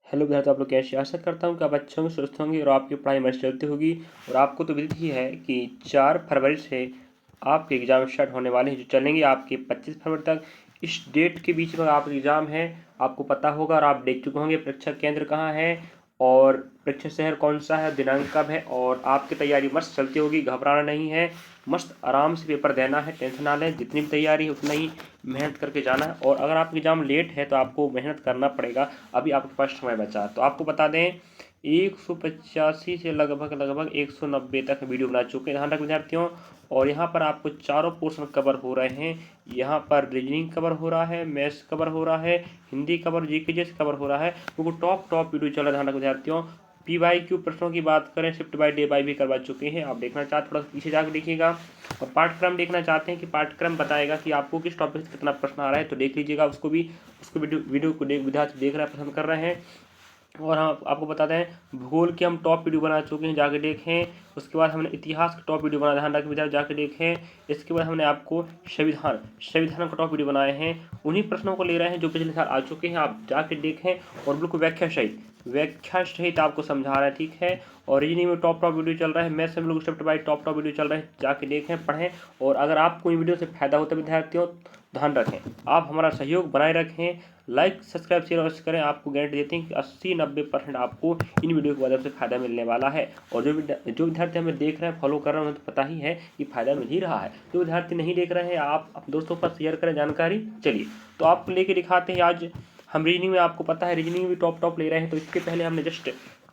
Hello विद्यार्थी, आप लोग कैसे? आशा करता हूँ कि आप अच्छे होंगे, स्वस्थ होंगे और आपकी पढ़ाई मस्त चलती होगी। और आपको तो विदित ही है कि 4 फरवरी से आपके एग्ज़ाम स्टार्ट होने वाले हैं, जो चलेंगे आपके 25 फरवरी तक। इस डेट के बीच में आपका एग्ज़ाम है, आपको पता होगा और आप देख चुके होंगे परीक्षा केंद्र कहाँ है और परीक्षा शहर कौन सा है, दिनांक कब है। और आपकी तैयारी मस्त चलती होगी, घबराना नहीं है, मस्त आराम से पेपर देना है, टेंशन ना लें। जितनी भी तैयारी है उतना ही मेहनत करके जाना है। और अगर आपका एग्ज़ाम लेट है तो आपको मेहनत करना पड़ेगा, अभी आपके पास समय बचा। तो आपको बता दें 185 से लगभग 190 तक वीडियो बना चुके हैं ध्यान रख विद्यार्थियों। और यहाँ पर आपको चारों पोर्शन कवर हो रहे हैं। यहाँ पर रीजनिंग कवर हो रहा है, मैथ्स कवर हो रहा है, हिंदी कवर, जीके जैसे कवर हो रहा है, वो टॉप वीडियो चल रहा है ध्यान रख विद्यार्थियों। PYQ प्रश्नों की बात करें, शिफ्ट बाय डे बाय भी करवा चुके हैं। आप देखना चाहते थोड़ा पीछे जाकर देखिएगा। और पाठ्यक्रम देखना चाहते हैं कि पाठ्यक्रम बताएगा कि आपको किस टॉपिक से कितना प्रश्न आ रहा है, तो देख लीजिएगा उसको भी। उसको वीडियो को विद्यार्थी देख रहे हैं, पसंद कर रहे हैं। और हम आपको बताते हैं भूगोल के हम टॉप वीडियो बना चुके हैं, जाके देखें। उसके बाद हमने इतिहास का टॉप वीडियो बना, ध्यान रख विद्यार्थी जाके देखें। इसके बाद हमने आपको संविधान का टॉप वीडियो बनाए हैं। उन्हीं प्रश्नों को ले रहे हैं जो पिछले साल आ चुके हैं, आप जाके देखें। और बिल्कुल व्याख्या सहित आपको समझा रहा है, ठीक है। और रीजनिंग में टॉप वीडियो चल रहा है, मैथ्स में लोग शिफ्ट बाय टॉप वीडियो चल रहे हैं, जाके देखें, पढ़ें। और अगर आपको इन वीडियो से फायदा होता है विद्यार्थियों, ध्यान रखें आप हमारा सहयोग बनाए रखें, लाइक सब्सक्राइब शेयर अवश्य करें। आपको गारंटी देते हैं कि 80-90% आपको इन वीडियो की वजह से फायदा मिलने वाला है। और जो विद्यार्थी हमें देख रहे हैं, फॉलो कर रहे हैं, उन्हें तो पता ही है कि फायदा मिल ही रहा है। जो विद्यार्थी नहीं देख रहे हैं, आप अपने दोस्तों पर शेयर करें जानकारी। चलिए तो आपको लेके दिखाते हैं आज हम रीजनिंग में। आपको पता है रीजनिंग भी टॉप ले रहे हैं। तो इसके पहले हमने जस्ट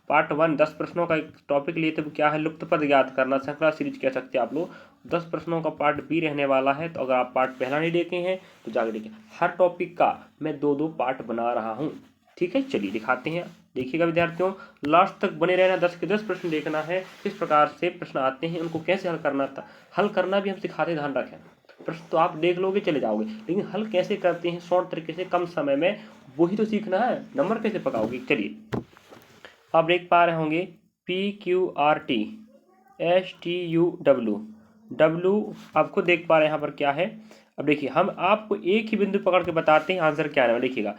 पार्ट 1 10 प्रश्नों का एक टॉपिक लिए थे, वो क्या है, लुप्त पद ज्ञात करना, श्रृंखला सीरीज कह सकते हैं आप लोग। 10 प्रश्नों का पार्ट बी रहने वाला है। तो अगर आप पार्ट पहला नहीं देखे हैं तो जाकर देखिए। हर टॉपिक का मैं 2-2 पार्ट बना रहा हूँ, ठीक है। चलिए दिखाते हैं, देखिएगा विद्यार्थियों, लास्ट तक बने रहना। 10 के 10 प्रश्न देखना है, किस प्रकार से प्रश्न आते हैं, उनको कैसे हल करना था। हल करना भी हम सिखाते, ध्यान रखें। प्रश्न तो आप देख लोगे चले जाओगे, लेकिन हल कैसे करते हैं शॉर्ट तरीके से कम समय में, वही तो सीखना है। नंबर कैसे पकाओगे, चलिए। आप देख पा रहे होंगे PQRT STUW आपको देख पा रहे हैं यहाँ पर क्या है। अब देखिए हम आपको एक ही बिंदु पकड़ के बताते हैं आंसर क्या है। देखिएगा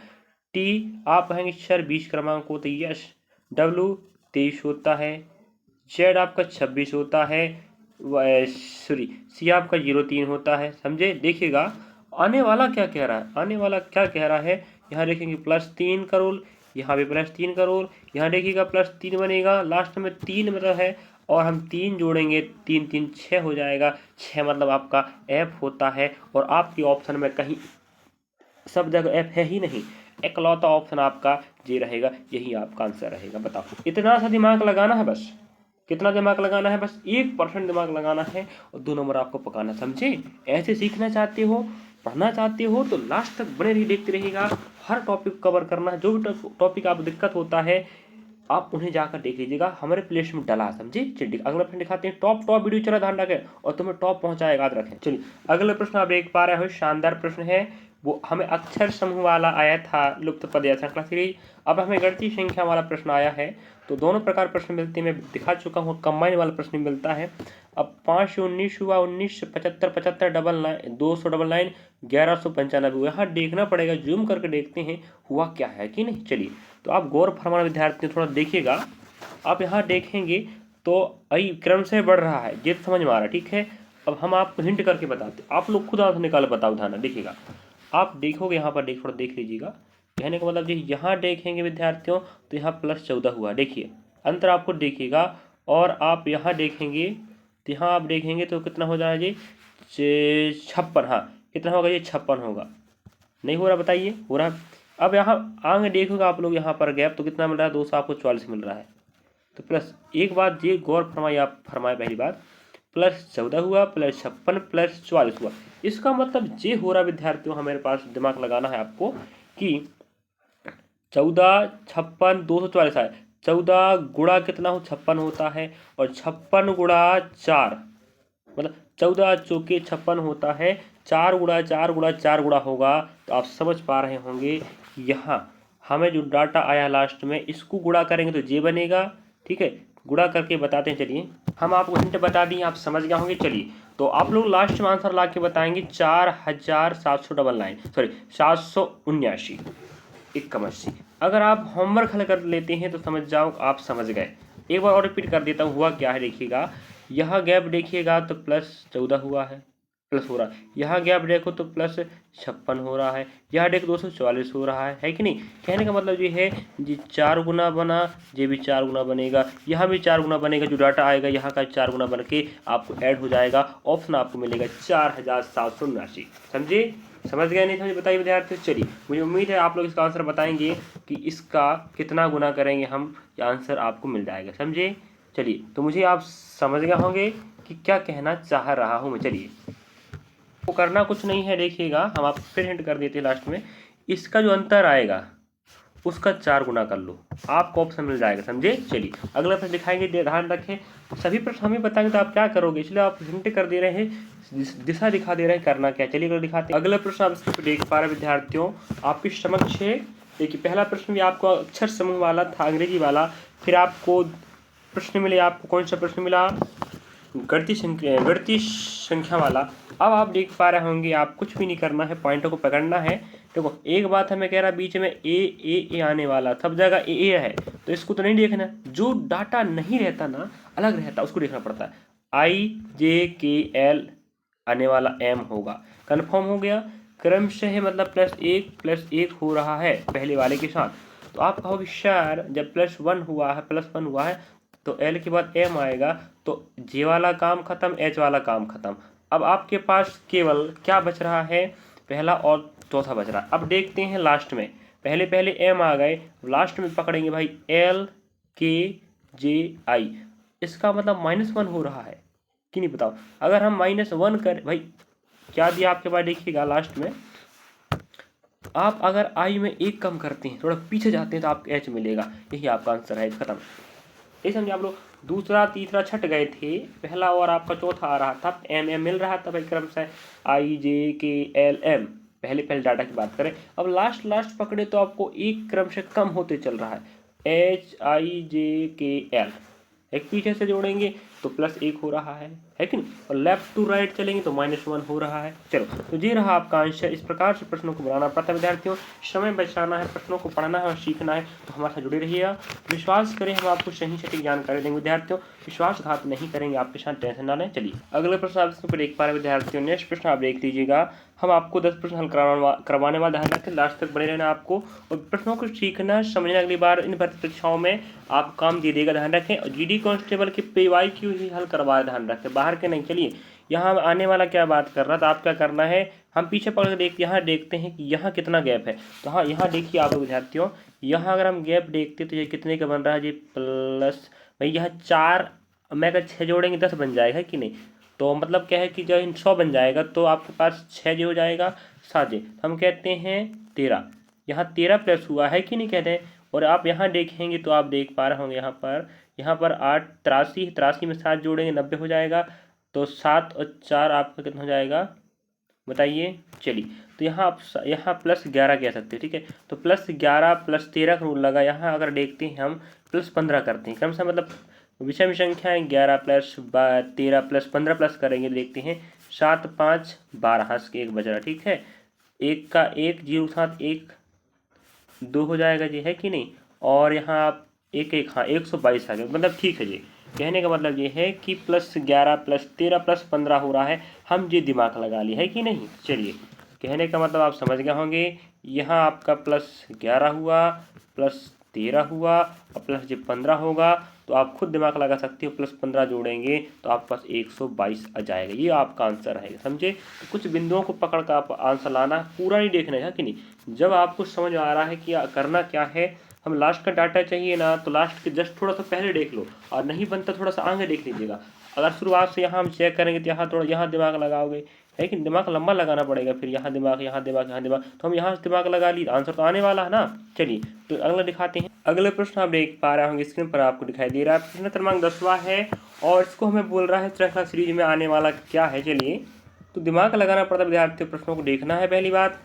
T आप कहेंगे सर 20 क्रमांक होते, यस। W 23 होता है, Z आपका 26 होता है, सॉरी C आपका 03 होता है, समझे। देखिएगा आने वाला क्या कह रहा है, आने वाला क्या कह रहा है। यहाँ देखेंगे +3 करोड़, यहाँ भी +3 करोड़, यहाँ देखिएगा +3 बनेगा, लास्ट में 3 मतलब है। और हम 3 जोड़ेंगे, 3 3 6 हो जाएगा। 6 मतलब आपका F होता है। और आपके ऑप्शन में कहीं सब जगह F है ही नहीं, इकलौता ऑप्शन आपका जे रहेगा, यही आपका आंसर रहेगा। बताओ, इतना सा दिमाग लगाना है बस। कितना दिमाग लगाना है, बस 1% दिमाग लगाना है और 2 नंबर आपको पकाना, समझे। ऐसे सीखना चाहते हो, पढ़ना चाहते हो तो लास्ट तक बने रहिए, देखते रहिएगा। हर टॉपिक कवर करना है, जो भी टॉपिक आपको दिक्कत होता है आप उन्हें जाकर देख लीजिएगा, हमारे प्लेलिस्ट में डला, समझे। चलिए अगला प्रश्न दिखाते हैं। टॉप वीडियो चला, ध्यान रखें, और तुम्हें टॉप पहुंचाएगा, याद रखें। चलिए अगला प्रश्न आप देख पा रहे हो, शानदार प्रश्न है। वो हमें अक्षर समूह वाला आया था, लुप्त पद या श्रृंखला सीरीज। अब हमें गणितीय संख्या वाला प्रश्न आया है। तो दोनों प्रकार प्रश्न मिलते हैं, मैं दिखा चुका हूँ। कंबाइन वाला प्रश्न मिलता है। अब 5 से 19 हुआ, 19 से 75, 75 डबल 200 डबल 9, 1195 हुआ। यहाँ देखना पड़ेगा, जूम करके देखते हैं हुआ क्या है कि नहीं। चलिए तो आप गौर फरमाना विद्यार्थी थोड़ा देखिएगा। आप यहाँ देखेंगे तो आई क्रम से बढ़ रहा है, ये समझ में आ रहा है, ठीक है। अब हम आपको हिंट करके बताते, आप लोग खुद आंसर निकाल बताओ, ध्यान देखिएगा। आप देखोगे यहाँ पर, थोड़ा देख लीजिएगा। कहने का मतलब जी, यहाँ देखेंगे विद्यार्थियों तो यहाँ +14 हुआ, देखिए अंतर आपको देखिएगा। और आप यहाँ देखेंगे तो यहाँ आप देखेंगे तो कितना हो जाएगा जी, 56। हाँ कितना होगा ये, 56 होगा। नहीं हो रहा, बताइए हो रहा। अब यहाँ आगे देखोगे आप लोग, यहाँ पर गैप तो कितना मिल रहा है, 200 आपको 44 मिल रहा है। तो प्लस एक बात ये गौर फरमाइए, आप फरमाए पहली बात, +14 हुआ, +56, +44 हुआ। इसका मतलब ये हो रहा विद्यार्थियों, हमारे पास दिमाग लगाना है आपको कि 14, 56, 244 है। 14 गुणा कितना हो, 56 होता है। और 56 गुणा 4 मतलब 14 चौके 56 होता है। 4 गुणा 4 गुणा 4 गुणा होगा। तो आप समझ पा रहे होंगे यहाँ हमें जो डाटा आया लास्ट में, इसको गुणा करेंगे तो जे बनेगा, ठीक है। गुणा करके बताते हैं, चलिए हम आपको हिंट बता दिए, आप समझ गए होंगे। चलिए तो आप लोग लास्ट में आंसर ला के बताएंगे 4779, सॉरी 779। 81। अगर आप होमवर्क हल कर लेते हैं तो समझ जाओ आप समझ गए। एक बार और रिपीट कर देता हूँ, हुआ क्या है देखिएगा, यह गैप देखिएगा तो +14 हुआ है, प्लस हो रहा है। यहाँ गैप देखो तो +56 हो रहा है। यहाँ देखो 244 हो रहा है कि नहीं। कहने का मतलब ये है जी 4 गुना बना, ये भी 4 गुना बनेगा, यहाँ भी 4 गुना बनेगा। जो डाटा आएगा यहाँ का 4 गुना बन के आपको ऐड हो जाएगा। ऑप्शन आपको मिलेगा 4779। समझे? समझ गए नहीं समझे बताइए विद्यार्थियों। चलिए, मुझे उम्मीद है आप लोग इसका आंसर बताएंगे कि इसका कितना गुना करेंगे हम, ये आंसर आपको मिल जाएगा। समझे? चलिए, तो मुझे आप समझ गए होंगे कि क्या कहना चाह रहा हूँ मैं। चलिए, वो करना कुछ नहीं है, देखिएगा हम आपको फिर हिंट कर देते हैं लास्ट में। इसका जो अंतर आएगा उसका 4 गुना कर लो, आपको ऑप्शन मिल जाएगा। समझे? चलिए, अगला प्रश्न दिखाएंगे, ध्यान रखें। सभी प्रश्न हमें बताएंगे तो आप क्या करोगे, इसलिए आप हिंट कर दे रहे हैं, दिशा दिखा दे रहे हैं करना क्या। चलिए अगला दिखाते हैं। अगला प्रश्न आप इसको देख पा रहे विद्यार्थियों, आपके समक्ष है। देखिए, पहला प्रश्न भी आपको अक्षर समूह वाला था, अंग्रेजी वाला। फिर आपको प्रश्न मिले, आपको कौन सा प्रश्न मिला, गणितीय संख्या वाला। अब आप देख पा रहे होंगे, आप कुछ भी नहीं करना है, पॉइंटों को पकड़ना है। देखो, एक बात हमें कह रहा बीच में ए आने वाला, सब जगह ए है, तो इसको तो नहीं देखना। जो डाटा नहीं रहता ना, अलग रहता, उसको देखना पड़ता है। IJKL आने वाला M होगा, कन्फर्म हो गया। क्रमशः मतलब +1 हो रहा है पहले वाले के साथ। तो आप कहोगे सर जब +1 हुआ है तो L के बाद M आएगा, तो J वाला काम खत्म, H वाला काम खत्म। अब आपके पास केवल क्या बच रहा है, पहला और चौथा बच रहा है। अब देखते हैं लास्ट में, पहले M आ गए, लास्ट में पकड़ेंगे भाई LKJI। इसका मतलब -1 हो रहा है कि नहीं बताओ। अगर हम -1 कर भाई, क्या दिया आपके पास देखिएगा लास्ट में, आप अगर I में 1 कम करते हैं, थोड़ा पीछे जाते हैं तो आपको H मिलेगा। यही आपका आंसर है, खत्म। ये समझे आप लोग। दूसरा तीसरा छट गए थे, पहला और आपका चौथा आ रहा था, M मिल रहा था भाई क्रमशः IJKLM। पहले डाटा की बात करें। अब लास्ट पकड़े तो आपको एक क्रमशः कम होते चल रहा है, HIJKL। एक पीछे से जोड़ेंगे तो +1 हो रहा है कि नहीं, और लेफ्ट टू राइट चलेंगे तो -1 हो रहा है। चलो, तो ये रहा आपका आंसर। इस प्रकार से प्रश्नों को बनाना पड़ता है विद्यार्थियों, समय बचाना है, प्रश्नों को पढ़ना है और सीखना है, तो हमारे साथ जुड़े रहिएगा। विश्वास करें हम आपको सही सटीक जानकारी देंगे विद्यार्थियों, विश्वासघात नहीं करेंगे आपके साथ, टेंशन ना लें। चलिए अगले प्रश्न आप इसको देख पा रहे विद्यार्थियों। नेक्स्ट प्रश्न आप देख लीजिएगा, हम आपको 10 प्रश्न हल करवाने वाला, ध्यान रखें लास्ट तक बने रहना आपको, और प्रश्नों को सीखना समझना। अगली बार इन भर्ती परीक्षाओं में आप काम दे देगा, ध्यान रखें। और GD कांस्टेबल के PYQ ही हल करवाए, ध्यान रखें, बाहर के नहीं। चलिए, यहाँ आने वाला क्या बात कर रहा था, आप क्या करना है, हम पीछे पढ़ के यहाँ देखते हैं कि यहाँ कितना गैप है। तो हाँ, यहाँ देखिए आप विद्यार्थियों, यहाँ अगर हम गैप देखते तो ये कितने का बन रहा है जी, प्लस भाई यहाँ 4 मैं अगर 6 जोड़ेंगे 10 बन जाएगा कि नहीं। तो मतलब क्या है कि जब 100 बन जाएगा तो आपके पास 6 जो हो जाएगा 7 जे, हम कहते हैं 13। यहाँ 13 प्लस हुआ है कि नहीं कहते हैं। और आप यहाँ देखेंगे तो आप देख पा रहे होंगे यहाँ पर 8 83 में 7 जोड़ेंगे 90 हो जाएगा। तो 7 और 4 आपका कितना हो जाएगा बताइए। चलिए, तो यहाँ आप यहाँ +11 कह सकते हैं, ठीक है। तो +11 +13 का रूल लगा। यहाँ अगर देखते हैं हम +15 करते हैं, कम से मतलब विषम संख्याएँ 11 + 13 + 15 प्लस करेंगे, देखते हैं 7 5 12, हंस के 1 बच रहा, ठीक है। 1 का 1 0 7 1 2 हो जाएगा जी, है कि नहीं। और यहाँ आप 1 हाँ 122 आ गया, मतलब ठीक है जी। कहने का मतलब ये है कि +11 +13 +15 हो रहा है, हम ये दिमाग लगा लिए, है कि नहीं। चलिए, कहने का मतलब आप समझ गए होंगे। यहाँ आपका +11 हुआ, +13 हुआ और +15 होगा, तो आप खुद दिमाग लगा सकते हो। +15 जोड़ेंगे तो आपके पास 122 आ जाएगा, ये आपका आंसर है, समझे। तो कुछ बिंदुओं को पकड़ कर आप आंसर लाना, पूरा नहीं देखना है कि नहीं। जब आपको समझ आ रहा है कि करना क्या है, हम लास्ट का डाटा चाहिए ना, तो लास्ट के जस्ट थोड़ा सा पहले देख लो, और नहीं बनता थोड़ा सा आगे देख लीजिएगा। अगर शुरुआत से यहाँ हम चेक करेंगे तो यहाँ थोड़ा यहाँ दिमाग लगाओगे, लेकिन दिमाग लंबा लगाना पड़ेगा, फिर यहाँ दिमाग यहाँ दिमाग यहाँ दिमाग, तो हम यहाँ से दिमाग लगा ली, आंसर तो आने वाला है ना। चलिए, तो अगला दिखाते हैं। अगले प्रश्न आप देख पा रहे होंगे, स्क्रीन पर आपको दिखाई दे रहा है, प्रश्न क्रमांक 10वां है, और इसको हमें बोल रहा है श्रृंखला सीरीज में आने वाला क्या है। चलिए, तो दिमाग लगाना पड़ता है विद्यार्थियों, प्रश्नों को देखना है। पहली बात,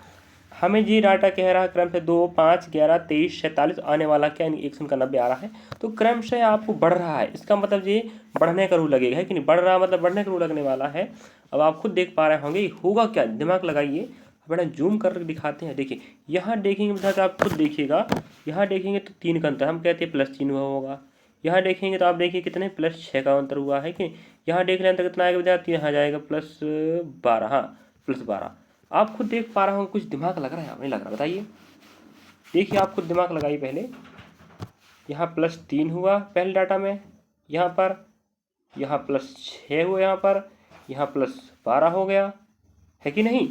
हमें ये डाटा कह रहा है क्रम से 2 5 11 23 47 आने वाला क्या, 190 आ रहा है, तो क्रम से आपको बढ़ रहा है, इसका मतलब ये बढ़ने का रूल लगेगा, है कि नहीं। बढ़ रहा मतलब बढ़ने का रूल लगने वाला है। अब आप खुद देख पा रहे होंगे होगा क्या, दिमाग लगाइए। बड़ा जूम कर दिखाते हैं। देखिए यहाँ देखेंगे विद्यार्थी, आप खुद देखिएगा, यहाँ देखेंगे तो 3 का अंतर, हम कहते हैं +3 हुआ होगा। यहाँ देखेंगे तो आप देखिए कितने +6 का अंतर हुआ है कि यहाँ देख लें अंतर कितना आएगा विद्यार्थी, यहाँ जाएगा +12, हाँ +12। आप खुद देख पा रहे हो, कुछ दिमाग लग रहा है नहीं लग रहा, बताइए। देखिए आप खुद दिमाग लगाइए पहले, यहाँ +3 हुआ पहले डाटा में, यहाँ पर, यहाँ +6 हुआ, यहाँ +12 हो गया, है कि नहीं।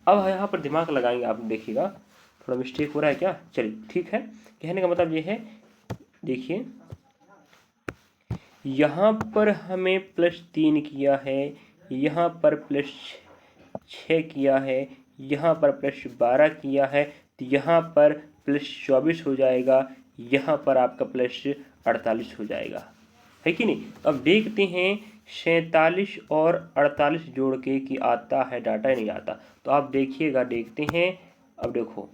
अब यहाँ पर दिमाग लगाएंगे, आप देखिएगा थोड़ा मिस्टेक हो रहा है क्या, चलिए ठीक है। कहने का मतलब ये है, देखिए यहाँ पर हमें +3 किया है, यहाँ पर +6 किया है, यहाँ पर +12 किया है, तो यहाँ पर +24 हो जाएगा, यहाँ पर आपका +48 हो जाएगा, है कि नहीं। अब देखते हैं 47 और 48 जोड़ के कि आता है डाटा या नहीं आता। तो आप देखिएगा, देखते हैं। अब देखो,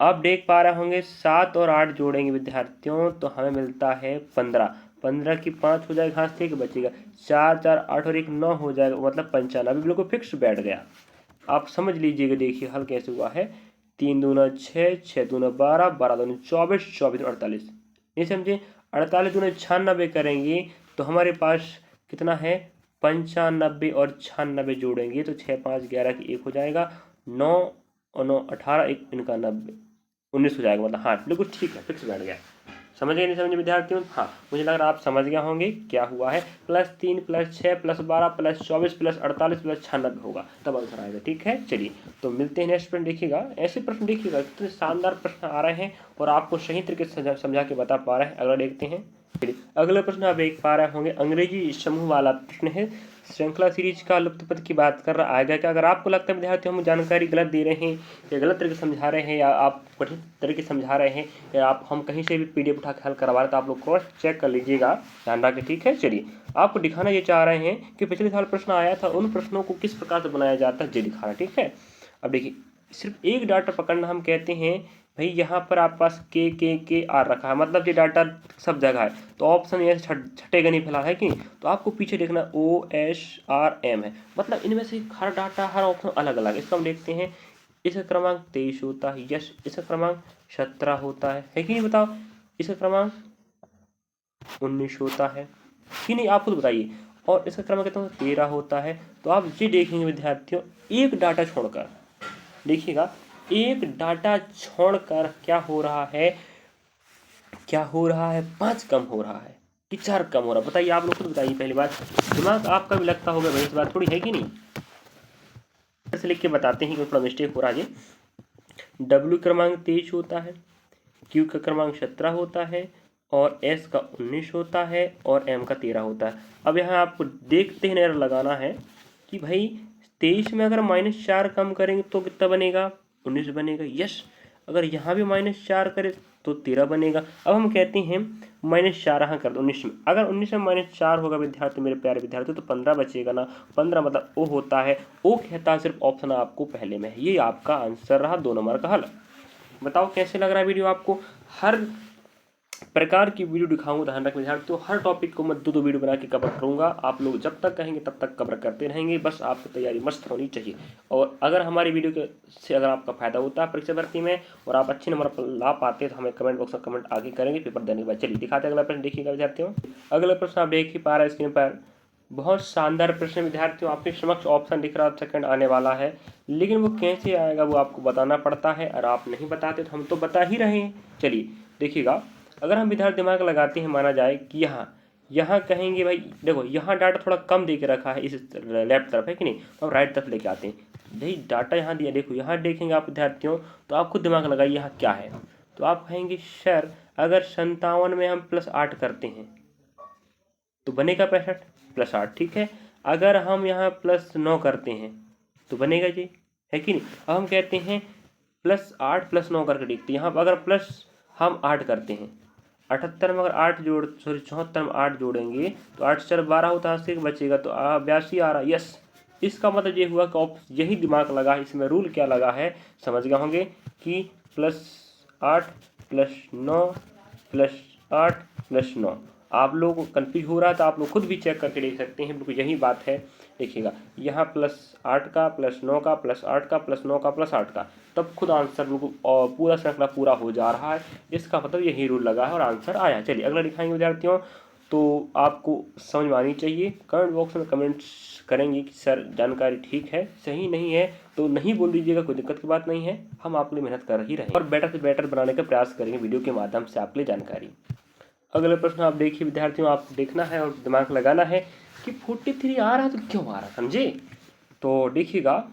आप देख पा रहे होंगे 7 और 8 जोड़ेंगे विद्यार्थियों तो हमें मिलता है 15। 15 की 5 हो जाएगा, घास एक बचेगा, 4 4 8 और 1 9 हो जाएगा, मतलब 95 बिल्कुल फिक्स बैठ गया। आप समझ लीजिएगा, देखिए हल कैसे हुआ है। 3 दूना 6, 6 दूना 12, 12 दूना 24, 24 दूना 48, नहीं समझे। 48 दूना 96 करेंगे तो हमारे पास कितना है, 95 और 96 जोड़ेंगे तो 6 5 11 की 1 हो जाएगा, 9 और 9 18, 1 इनका 90, 19 हो जाएगा, मतलब हाँ बिल्कुल ठीक है, फिक्स बैठ गया। समझ गए नहीं समझे विद्यार्थियों, हाँ मुझे लग रहा है आप समझ गए होंगे क्या हुआ है। +3 +6 +12 +24 +48 +96 होगा, तब आंसर आएगा, ठीक है। चलिए तो मिलते हैं नेक्स्ट प्रश्न। देखिएगा ऐसे प्रश्न, देखिएगा कितने शानदार प्रश्न आ रहे हैं और आपको सही तरीके से समझा के बता पा रहे हैं। अगला देखते हैं। चलिए अगला प्रश्न आप देख पा रहे होंगे, अंग्रेजी समूह वाला प्रश्न है, श्रृंखला सीरीज का लुप्त पद की बात कर रहा आएगा क्या। अगर आपको लगता है विद्यार्थी हम जानकारी गलत दे रहे हैं या गलत तरीके से समझा रहे हैं या आप कठिन तरीके से समझा रहे हैं या आप हम कहीं से भी PDF उठा के हल करवा रहे हैं, तो आप लोग क्रॉस चेक कर लीजिएगा ध्यान रख के, ठीक है। चलिए आपको दिखाना ये चाह रहे हैं कि पिछले साल प्रश्न आया था, उन प्रश्नों को किस प्रकार से बनाया जाता है ये दिखाना, ठीक है। अब देखिए सिर्फ एक डाटा पकड़ना, हम कहते हैं भाई यहाँ पर आप पास के आर रखा है, मतलब ये डाटा सब जगह है, तो ऑप्शन ये छटेगा नहीं फिलहाल, है कि। तो आपको पीछे देखना OSRM है, मतलब इनमें से हर डाटा हर ऑप्शन अलग अलग। इसको हम देखते हैं, इसका क्रमांक 23 होता है, यस। इसका क्रमांक 17 होता है कि नहीं, बताओ। इसका क्रमांक 19 होता है कि नहीं, आप खुद बताइए। और इसका क्रमांक कितना 13 होता है। तो आप ये देखेंगे विद्यार्थियों, एक डाटा छोड़कर, देखिएगा एक डाटा छोड़कर क्या हो रहा है, क्या हो रहा है, 5 कम हो रहा है कि 4 कम हो रहा है, बताइए आप लोग खुद बताइए। पहली बात दिमाग आपका भी लगता होगा भाई, इस बात थोड़ी है कि नहीं। फिर से लिख के बताते हैं कि थोड़ा मिस्टेक हो रहा है। W क्रमांक 23 होता है, Q का क्रमांक 17 होता है और S का 19 होता है और M का 13 होता है। अब यहाँ आपको देखते ही नजर लगाना है कि भाई 23 में अगर -4 कम करेंगे तो कितना बनेगा, 19 बनेगा, यस। अगर यहाँ भी -4 करें तो 13 बनेगा। अब हम कहते हैं -4 यहाँ कर दो 19 में, अगर 19 में -4 होगा विद्यार्थी, मेरे प्यारे विद्यार्थी, तो 15 बचेगा ना। 15 मतलब O होता है, O कहता है सिर्फ ऑप्शन आपको पहले में है। ये आपका आंसर रहा 2 नंबर का हल। बताओ कैसे लग रहा है वीडियो आपको। हर प्रकार की वीडियो दिखाऊंगा, ध्यान रख विद्यार्थियों, हर टॉपिक को मैं 2 वीडियो बना के कवर करूंगा। आप लोग जब तक कहेंगे तब तक कवर करते रहेंगे, बस आपकी तैयारी मस्त होनी चाहिए। और अगर हमारी वीडियो के से अगर आपका फायदा होता है परीक्षा भर्ती में और आप अच्छे नंबर पर ला पाते हैं तो हमें कमेंट बॉक्स में कमेंट आगे करेंगे पेपर देने के बाद। चलिए दिखाते हैं अगला प्रश्न, देखिएगा विद्यार्थियों। अगला प्रश्न आप देख ही पा रहे हैं स्क्रीन पर, बहुत शानदार प्रश्न विद्यार्थियों, आपके समक्ष ऑप्शन दिख रहा है, सेकंड आने वाला है, लेकिन वो कैसे आएगा वो आपको बताना पड़ता है, और आप नहीं बताते तो हम तो बता ही रहे हैं। चलिए देखिएगा, अगर हम विद्यार्थी दिमाग लगाते हैं, माना जाए कि यहाँ कहेंगे भाई देखो यहाँ डाटा थोड़ा कम दे के रखा है इस लेफ्ट तरफ, है कि नहीं, तो हम राइट तरफ लेके आते हैं। भाई डाटा यहाँ दिया, देखो यहाँ देखेंगे आप विद्यार्थियों, तो आप खुद दिमाग लगाइए यहाँ क्या है। तो आप कहेंगे सर अगर 57 में हम +8 करते हैं तो बनेगा 65 +8, ठीक है। अगर हम यहाँ +9 करते हैं तो बनेगा जी, है कि नहीं। अब हम कहते हैं +8 +9 करके देखते हैं। यहाँ अगर प्लस हम 8 करते हैं, 78 में अगर 8 जोड़ 74 में 8 जोड़ेंगे तो 8 4 12 होता है, 1 बचेगा तो 82 आ रहा, यस। इसका मतलब ये हुआ कि यही दिमाग लगा है, इसमें रूल क्या लगा है समझ गए होंगे कि +8 +9 +8 +9 आप लोगों को कन्फ्यूज हो रहा है तो आप लोग खुद भी चेक करके देख सकते हैं, बिल्कुल यही बात है। देखिएगा यहाँ +8 का +9 का +8 का +9 का +8 का, तब खुद आंसर बिल्कुल और पूरा श्रृंखला पूरा हो जा रहा है। इसका मतलब यही रूल लगा है और आंसर आया। चलिए अगला दिखाएंगे विद्यार्थियों, तो आपको समझ में आनी चाहिए। कमेंट बॉक्स में कमेंट्स करेंगे कि सर जानकारी ठीक है, सही नहीं है तो नहीं बोल दीजिएगा, कोई दिक्कत की बात नहीं है। हम आपके लिए मेहनत कर ही रहे हैं और बेटर से बेटर बनाने का प्रयास करेंगे वीडियो के माध्यम से आपके लिए जानकारी। अगला प्रश्न आप देखिए विद्यार्थियों, आप देखना है और दिमाग लगाना है कि 43 आ रहा है तो क्यों आ रहा, समझे। तो देखिएगा,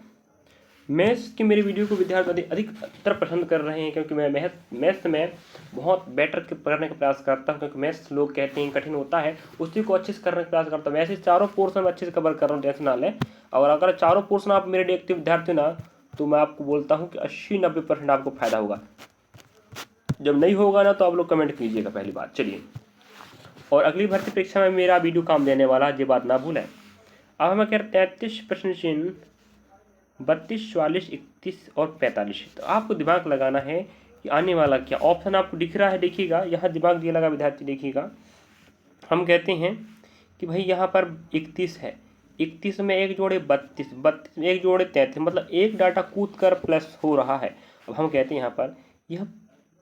मैथ्स की मेरी वीडियो को विद्यार्थी अधिकतर पसंद कर रहे हैं, क्योंकि मैं मैथ्स में बहुत बेटर करने का प्रयास करता हूं, क्योंकि मैथ्स लोग कहते हैं कठिन होता है, उसी को अच्छे से करने का प्रयास करता हूं। वैसे चारों पोर्शन में अच्छे से कवर कर रहा हूँ, टेंशन ना लें। और अगर चारों पोर्शन आप मेरे देखते विद्यार्थी ना, तो मैं आपको बोलता हूँ कि 80-90% आपको फायदा होगा। जब नहीं होगा ना तो आप लोग कमेंट कीजिएगा, पहली बात। चलिए, और अगली भर्ती परीक्षा में मेरा वीडियो काम देने वाला है, ये बात ना भूलें। अब हमें कह रहे 33 प्रश्न चिन्ह 32, 44, 31 और 45। तो आपको दिमाग लगाना है कि आने वाला क्या ऑप्शन आपको दिख रहा है। देखिएगा यहाँ दिमाग दिया लगा विद्यार्थी, देखिएगा हम कहते हैं कि भाई यहाँ पर 31 है, 31 में 1 जोड़े 32, 32 में 1 जोड़े 33, मतलब एक डाटा कूद कर प्लस हो रहा है। अब हम कहते हैं यहाँ पर यह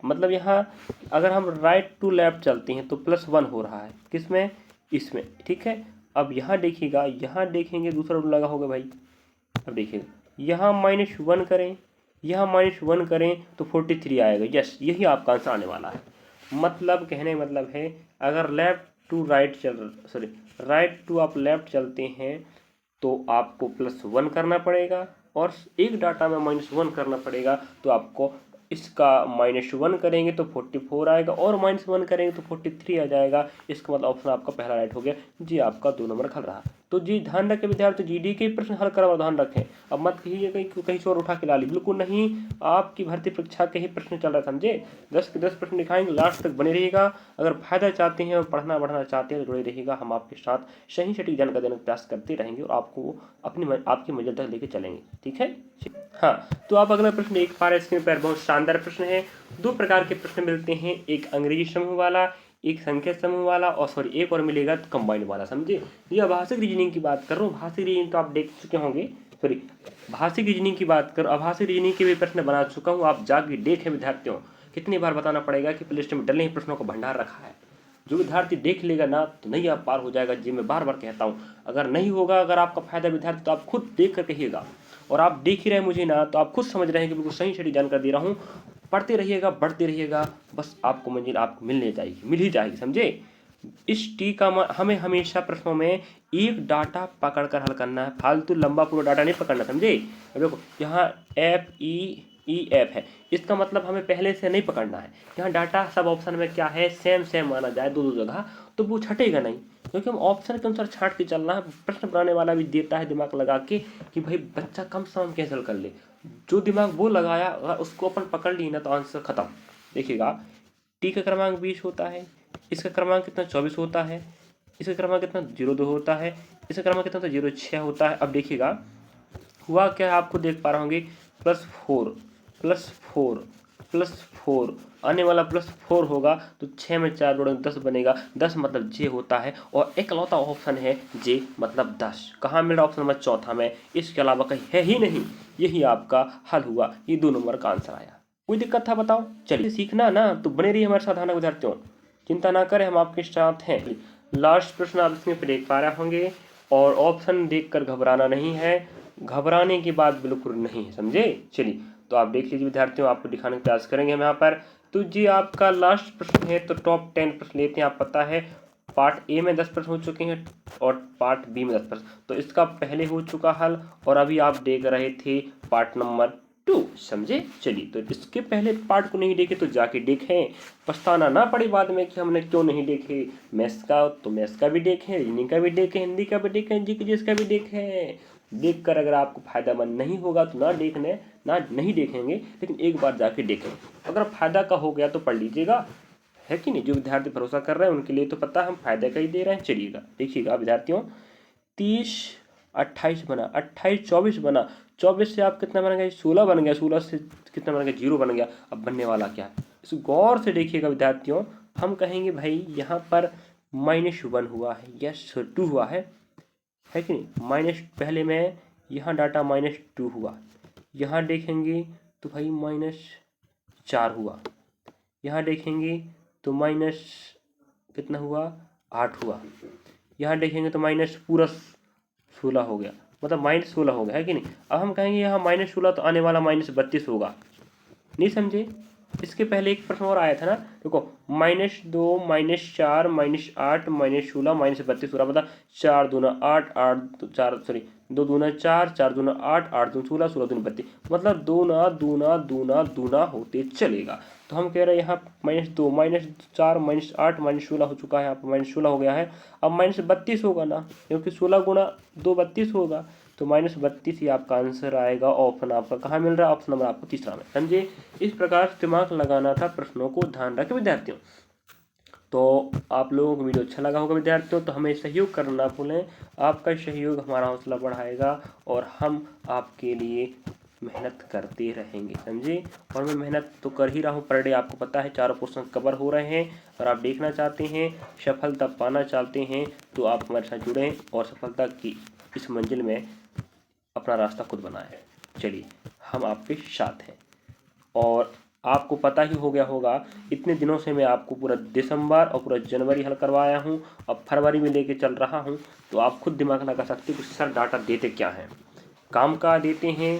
मतलब यहाँ अगर हम राइट टू लेफ्ट चलते हैं तो +1 हो रहा है, किसमें, इसमें, ठीक है। अब यहाँ देखिएगा, यहाँ देखेंगे दूसरा रूल लगा होगा भाई। अब देखिएगा यहाँ -1 करें, यहाँ -1 करें तो 43 आएगा। यस, यही आपका आंसर आने वाला है। मतलब कहने का मतलब है, अगर left to right right to आप लेफ्ट चलते हैं तो आपको +1 करना पड़ेगा, और एक डाटा में -1 करना पड़ेगा, तो आपको इसका -1 करेंगे तो 44 आएगा, और -1 करेंगे तो 43 आ जाएगा। इसका मतलब ऑप्शन आपका पहला राइट हो गया जी, आपका 2 नंबर खल रहा। तो जी ध्यान रखें विद्यार्थी, जीडी के प्रश्न हल करवा ध्यान रखें। अब मत कहिए कहीं से और उठा के ला ली, बिल्कुल नहीं। आपकी भर्ती परीक्षा के ही प्रश्न चल रहा, समझे। 10 के 10 प्रश्न दिखाएंगे, लास्ट तक बने रहिएगा। अगर फायदा चाहते हैं और पढ़ना बढ़ना चाहते हैं तो जुड़े रहिएगा, हम आपके साथ सही सटीक जानकारी देने का प्रयास करते रहेंगे और आपको आपकी मंजिल तक लेके चलेंगे, ठीक है। हाँ, तो आप अगला प्रश्न देख पा रहे हैं स्क्रीन पर, बहुत शानदार प्रश्न है। 2 प्रकार के प्रश्न मिलते हैं, एक अंग्रेजी समूह वाला, एक संख्या समूह वाला, और सॉरी एक और मिलेगा तो कंबाइंड वाला, समझे। ये आभाषिक रीजनिंग की बात कर रहा हूँ। भाषिक रीजनिंग तो आप देख चुके होंगे, सॉरी भाषिक रीजनिंग की बात कर, आभाषिक रीजनिंग के भी प्रश्न बना चुका हूँ, आप जाके देखें विद्यार्थियों। कितनी बार बताना पड़ेगा कि प्ले लिस्ट में डले ही प्रश्नों का भंडार रखा है। जो विद्यार्थी देख लेगा ना तो नहीं आप पार हो जाएगा जी, मैं बार बार कहता हूँ। अगर नहीं होगा, अगर आपका फायदा विद्यार्थी, तो आप खुद देख कर कहिएगा, और आप देख ही रहे मुझे ना, तो आप खुद समझ रहे हैं कि बिल्कुल सही सही जानकारी दे रहा हूँ। पढ़ते रहिएगा, बढ़ते रहिएगा, बस आपको मंजिल आपको मिल ही जाएगी, समझे। इस टी का हमें हमेशा प्रश्नों में एक डाटा पकड़ कर हल करना है, फालतू लंबा पूरा डाटा नहीं पकड़ना, समझे। देखो यहाँ FEEF है, इसका मतलब हमें पहले से नहीं पकड़ना है। यहाँ डाटा सब ऑप्शन में क्या है, सेम माना जाए दो जगह, तो वो छटेगा नहीं, क्योंकि हम ऑप्शन के अनुसार छांट के चलना है। प्रश्न बनाने वाला भी देता है दिमाग लगा के कि भाई बच्चा कम से कम कैंसिल कर ले, जो दिमाग वो लगाया अगर उसको अपन पकड़ ली ना तो आंसर खत्म। देखिएगा टी का क्रमांक 20 होता है, इसका क्रमांक कितना 24 होता है, इसका क्रमांक कितना 02 होता है, इसका क्रमांक कितना तो 06 होता है। अब देखिएगा हुआ क्या है, आपको देख पा रहे होंगे +4 आने वाला +4 होगा, तो 6 में 4 जोड़ेंगे 10 बनेगा। 10 मतलब जे होता है, और एकलौता ऑप्शन है जे मतलब 10। कहाँ मिल रहा ऑप्शन नंबर चौथा में, इसके अलावा कहीं है ही नहीं। यही आपका हल हुआ, ये 2 नंबर का आंसर आया। कोई दिक्कत था बताओ। चलिए सीखना ना तो बने रहिए हमारे साथ, विद्यार्थियों चिंता ना करें, हम आपके साथ हैं। लास्ट प्रश्न आप इसमें देख पा रहे होंगे, और ऑप्शन देखकर घबराना नहीं है, घबराने की बात बिल्कुल नहीं है, समझे। चलिए तो आप देख लीजिए विद्यार्थियों, आपको दिखाने का प्रयास करेंगे हम यहाँ पर। तो जी आपका लास्ट प्रश्न है, तो टॉप 10 प्रश्न लेते हैं। आप पता है पार्ट ए में 10 प्रश्न हो चुके हैं और पार्ट बी में 10 प्रश्न, तो इसका पहले हो चुका हल, और अभी आप देख रहे थे पार्ट नंबर 2, समझे। चलिए तो इसके पहले पार्ट को नहीं देखे तो जाके देखें, पछताना ना पड़े बाद में कि हमने क्यों नहीं देखे। मैथ्स का तो मैथ्स का भी देखें, रीजनिंग का भी देखें, हिंदी का भी देखें, जीके का भी देखें। देखकर अगर आपको फायदामंद नहीं होगा तो नहीं देखेंगे, लेकिन एक बार जाके देखें। अगर फायदा का हो गया तो पढ़ लीजिएगा, है कि नहीं। जो विद्यार्थी भरोसा कर रहे हैं उनके लिए तो पता है हम फायदे का ही दे रहे हैं। चलिएगा देखिएगा विद्यार्थियों, 30 28 बना, 28 24 बना, 24 से आप कितना बन गया 16 बन गया, 16 से कितना बन गया 0 बन गया। अब बनने वाला क्या है, इस गौर से देखिएगा विद्यार्थियों। हम कहेंगे भाई यहाँ पर -1 हुआ है, यस 2 हुआ है कि नहीं। माइनस पहले में यहाँ डाटा -2 हुआ, यहाँ देखेंगे तो भाई -4 हुआ, यहाँ देखेंगे तो माइनस कितना हुआ 8 हुआ, यहाँ देखेंगे तो माइनस पूरा 16 हो गया, मतलब -16 हो गया है कि नहीं। अब हम कहेंगे यहाँ -16 तो आने वाला -32 होगा, नहीं समझे। इसके पहले एक प्रश्न और आया था ना, देखो -2 -4 -8 -16 -32 हो रहा, मतलब 4 दूना 8 8 4 सॉरी 2 दूना 4 4 दूना 8 8 दूना 16 16 दूना 32, मतलब दूना दूना दूना दूना होते चलेगा। तो हम कह रहे हैं यहाँ -2 -4 -8 -16 हो चुका है, यहाँ पर -16 हो गया है। अब -32 होगा ना, क्योंकि 16 गुना 2 32 होगा, तो -32 ही आपका आंसर आएगा। ऑप्शन आपका कहाँ मिल रहा है, ऑप्शन नंबर आपको तीसरा में, समझे। इस प्रकार से दिमाग लगाना था प्रश्नों को, ध्यान रखें विद्यार्थियों। तो आप लोगों को वीडियो अच्छा लगा होगा विद्यार्थियों, तो हमें सहयोग करना ना भूलें, आपका सहयोग हमारा हौसला बढ़ाएगा और हम आपके लिए मेहनत करते रहेंगे, समझे। और मैं मेहनत तो कर ही रहा हूँ, पर डे आपको पता है 4 क्वेश्चन कवर हो रहे हैं, और आप देखना चाहते हैं, सफलता पाना चाहते हैं, तो आप हमारे साथ जुड़ें और सफलता की इस मंजिल में अपना रास्ता खुद बनाएं। चलिए, हम आपके साथ हैं। और आपको पता ही हो गया होगा, इतने दिनों से मैं आपको पूरा दिसंबर और पूरा जनवरी हल करवाया हूँ, अब फरवरी में लेके चल रहा हूँ। तो आप खुद दिमाग लगा सकते हो कि सर डाटा देते क्या हैं, काम का देते हैं,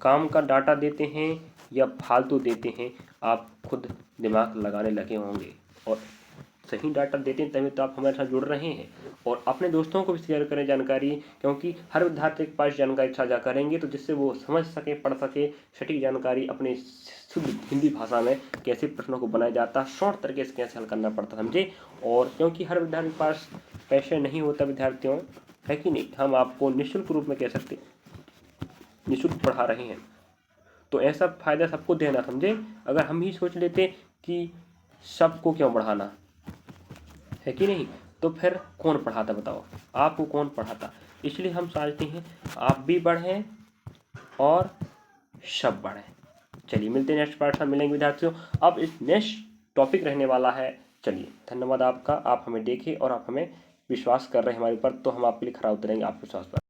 काम का डाटा देते हैं या फालतू देते हैं, आप खुद दिमाग लगाने लगे होंगे। और सही डाटा देते हैं तभी तो आप हमारे साथ जुड़ रहे हैं। और अपने दोस्तों को भी शेयर करें जानकारी, क्योंकि हर विद्यार्थी के पास जानकारी साझा करेंगे, तो जिससे वो समझ सके, पढ़ सके सटीक जानकारी अपने शुद्ध हिंदी भाषा में कैसे प्रश्नों को बनाया जाता है, शॉर्ट तरीके से कैसे हल करना पड़ता, समझे। और क्योंकि हर विद्यार्थी के पास पैसे नहीं होता विद्यार्थियों, है कि नहीं, हम आपको निःशुल्क रूप में कह सकते निःशुल्क पढ़ा रहे हैं, तो ऐसा फायदा सबको देना, समझे। अगर हम ही सोच लेते कि सबको क्यों बढ़ाना, है कि नहीं, तो फिर कौन पढ़ाता बताओ, आपको कौन पढ़ाता। इसलिए हम चाहते हैं आप भी बढ़ें और सब बढ़ें। चलिए मिलते हैं नेक्स्ट पार्ट में, मिलेंगे विद्यार्थियों। अब इस नेक्स्ट टॉपिक रहने वाला है। चलिए धन्यवाद आपका, आप हमें देखें और आप हमें विश्वास कर रहे हैं हमारे ऊपर, तो हम आपके लिए खरा उतरेंगे आपके विश्वास पर।